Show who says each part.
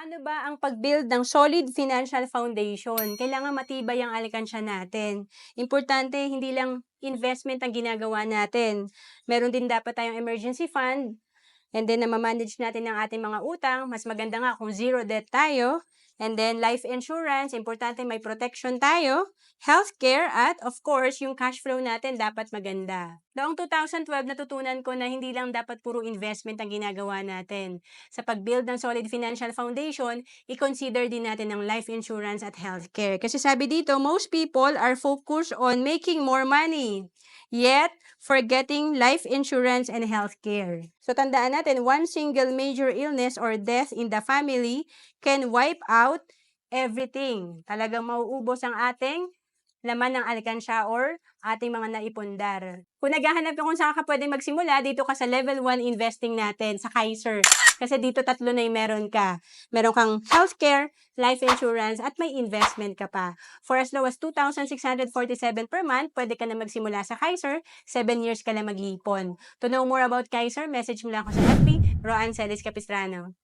Speaker 1: Paano ba ang pag-build ng solid financial foundation? Kailangan matibay ang alikansya natin. Importante, hindi lang investment ang ginagawa natin. Meron din dapat tayong emergency fund, and then namamanage natin ang ating mga utang. Mas maganda nga kung zero debt tayo. And then life insurance, importante may protection tayo. Healthcare at of course, yung cash flow natin dapat maganda. Noong 2012, natutunan ko na hindi lang dapat puro investment ang ginagawa natin. Sa pag-build ng solid financial foundation, i-consider din natin ang life insurance at healthcare. Kasi sabi dito, most people are focused on making more money, yet forgetting life insurance and healthcare. So tandaan natin, one single major illness or death in the family can wipe out everything. Talagang mauubos ang ating laman ng alkansya or ating mga naipundar. Kung naghahanap ka kung saan ka pwede magsimula, dito ka sa level 1 investing natin sa Kaiser. Kasi dito tatlo na yung meron ka. Meron kang healthcare, life insurance, at may investment ka pa. For as low as 2,647 per month, pwede ka na magsimula sa Kaiser. 7 years ka na mag-iipon. To know more about Kaiser, message mo lang ako sa FB, Roan Celis Capistrano.